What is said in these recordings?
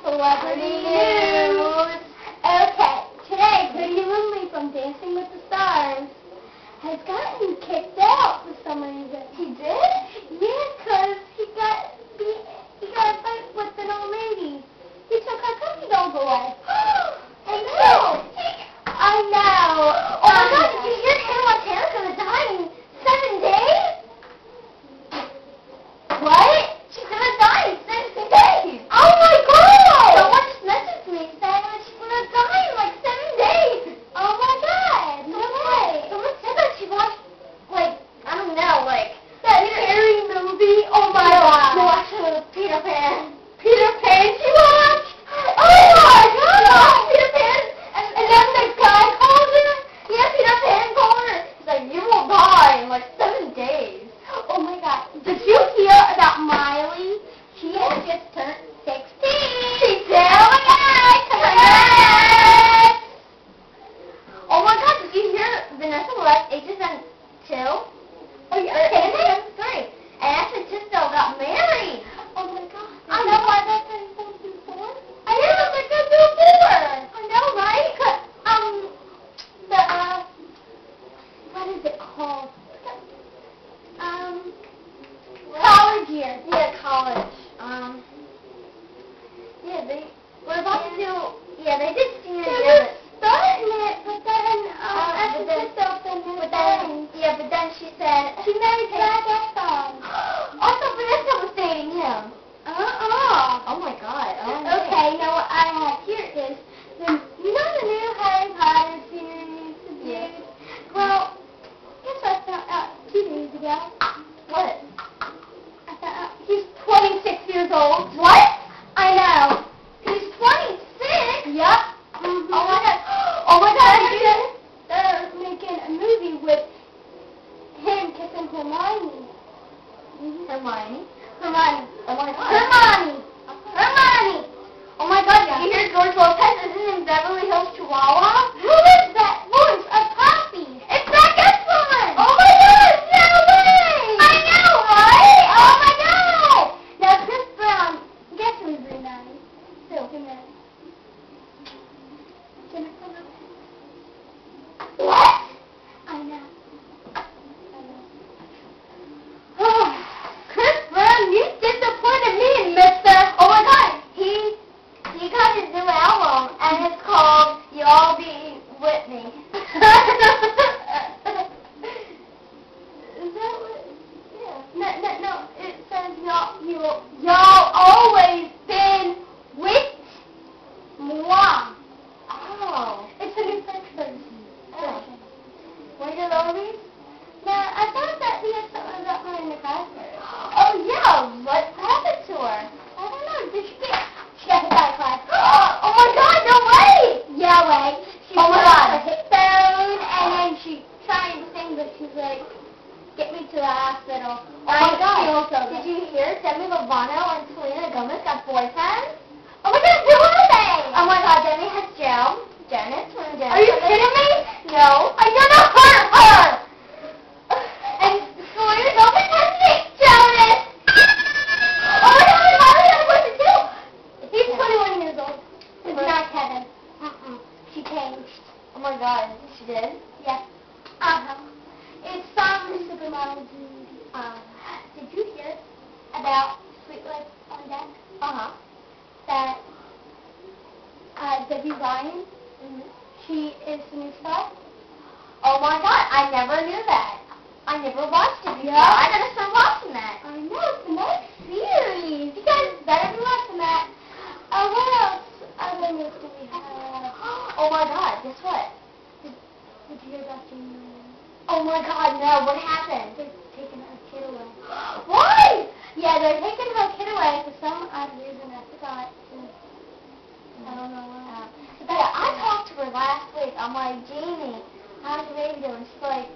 Celebrity news. Okay, today Pretty Lily from Dancing with the Stars has gotten kicked out for some reason. He did? Yeah, 'cause he got in a fight with an old lady. He took her puppy dog away. I know. Oh my God, did you hear Hannah Montana's gonna die in 7 days? What? She's gonna die in 7 days. Oh my God! Someone just messaged me saying that she's gonna die in like 7 days. Oh my God! No way. Someone said that she watched, like, I don't know, like that scary movie. Oh my God! No, actually, it was Peter Pan. Peter Pan? She watched? Oh my God! Peter Pan. And then the guy called her. Yeah, Peter Pan called her. He's like, you will die in like 7 days. Oh my God. Did you hear about Miley? She has just turned 16. She did? Oh my God. Congrats. Oh my God. Did you hear Vanessa Left HSN 2? Oh, you're kidding? 3. And actually Tisdale got married. Oh my God. I know why that thing was before. I hear that they could do before. I know, right? What is it called? College year. Yeah, college. Yeah, they were about to do, they did senior year. They were starting it, but then, after Tisdale said but then she said, she married Zac Efron. I thought Vanessa was dating him. Oh my God. Okay, now what I have here is, you know the new Harry Potter series? Yeah. Well, guess what I found out 2 days ago? What? I found out he's 26 years old. What? I know. He's 26? Yep. Mm-hmm. Oh my God. Oh my God. They're making a movie with him kissing Hermione. Hermione. Oh my God. Hermione. Oh my God, did you hear George Lopez is in Beverly Hills, Chihuahua? Who is that voice? A puppy. It's Zac Efron. Oh my God, no way. I know, right? Oh my God. Now Chris Brown, guess who's remarried? Still remarried. Jennifer Lopez. What? I know. Chris Brown, you disappointed me, mister. Oh my God. He got his new album, and it's called Y'all Be With Me. Is that what? Yeah. No, it says y'all always been with moi. Oh. It's a new French version. Were you those? Now, I thought that we had something about her in the concert. Oh, yeah. What happened to her? I don't know. Did she get... She got hit by a class. Oh my God, no way! Yeah, way. She put on her hip phone, and then she tried to sing, but she's like, get me to the hospital. Oh my God. Did you hear Demi Lovato and Selena Gomez got boyfriends? Oh my God, who are they? Oh my God, Demi has Joe. Jonas from Jonas. Are you kidding me? No. You're not her! And Selena Gomez has Nick Jonas! Oh my God, Miley has a boyfriend too! He's 21 years old. It's not Kevin. She changed. Oh my God, she did? Yes. It's some supermodel dude. Did you hear about Sweet Life on Deck? That Debbie Ryan, she is the new star. Oh my God, I never knew that. I never watched it before. Yeah. I gotta start watching that. I know, it's a nice series. You guys better be watching that. What else? Other news do we have? Oh my God, guess what? Did you hear about Jamie? Oh my God, no, what happened? They're taking her kid away. Why? Yeah, they're taking her kid away for some odd reason. I forgot. I don't know what. Yeah, I talked to her last week. I'm like, Jamie, how's your baby doing? She's like,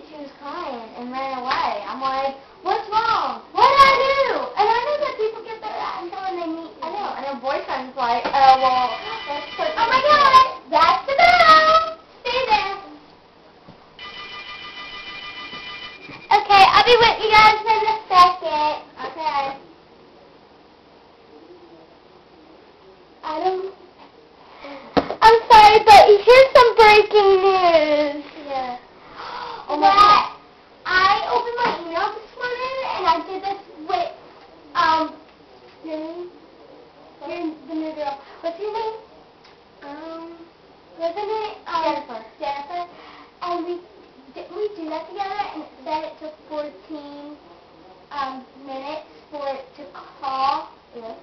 she was crying and ran away. I'm like, what's wrong? What did I do? And I know that people get better at until when they meet. I know. And her boyfriend's like, well, let's put. Oh my God, that's the bell. Stay there. Okay, I'll be with you guys in a second. Okay. I what's your name? Wasn't it Jennifer? And didn't we do that together? And it said it took 14 minutes for it to call. Yeah.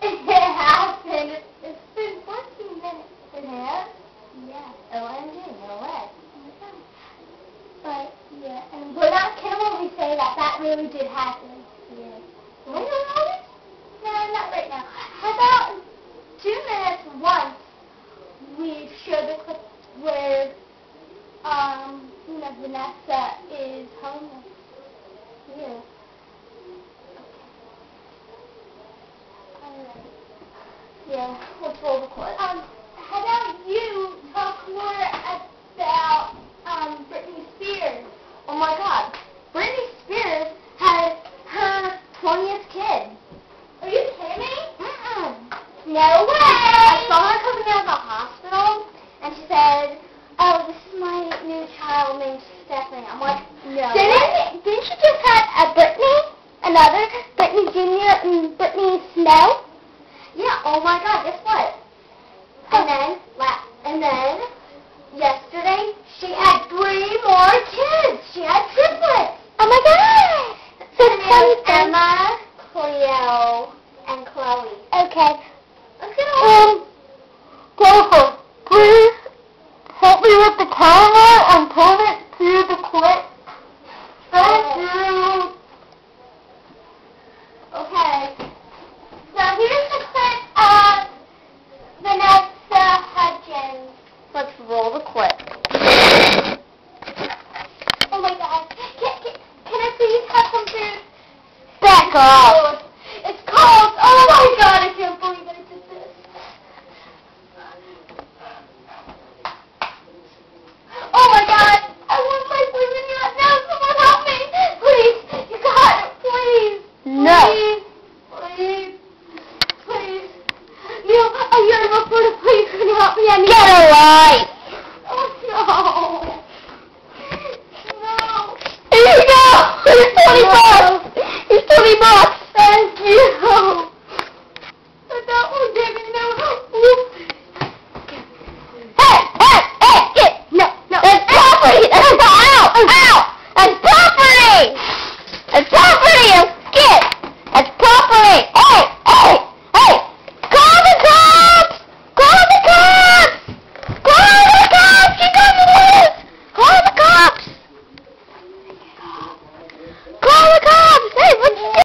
It happened. It's been 14 minutes. It has? Yeah. OMG, no way. But, yeah, and we're not kidding when we say that. That really did happen. Yeah. When you know this? No, not right now. How about in 2 minutes once we show the clip where, Vanessa is homeless. Yeah. Alright. Yeah, let's roll the clip. How about you talk more about, Britney Spears? Oh my God. Britney Spears had her 20th kid. Are you kidding me? No way! I saw her coming out of the hospital, and she said, "Oh, this is my new child named Stephanie." I'm like, no. Didn't she just have a Britney? Another Britney Jr. and Britney Snow? Yeah, oh my God, guess what? And then, yesterday, she had 3 more kids. She had triplets. Oh my God! So Emma, Cleo, and Chloe. Okay. Let's get on. Jennifer, please help me with the camera and turn it to the clip. Thank you. Okay. So here's the clip of Vanessa Hudgens. Let's roll the clip. Oh my God. Can I please have some food? Back off. It's cold. Oh my God, I can't believe I did this. Oh my God, I want my poison yet. No, someone help me. Please, you got it. Please. No. Please. You're a reporter. Please, can you help me? I need Get a life. Oh no. No. Here you go. Here's 20 bucks. Here's 20 bucks. Thank you. But that will give me no help. Hey, get. No. That's property. That's That's property. That's property. Get. That's property. Hey. Call the cops. Call the cops. Call the cops. You got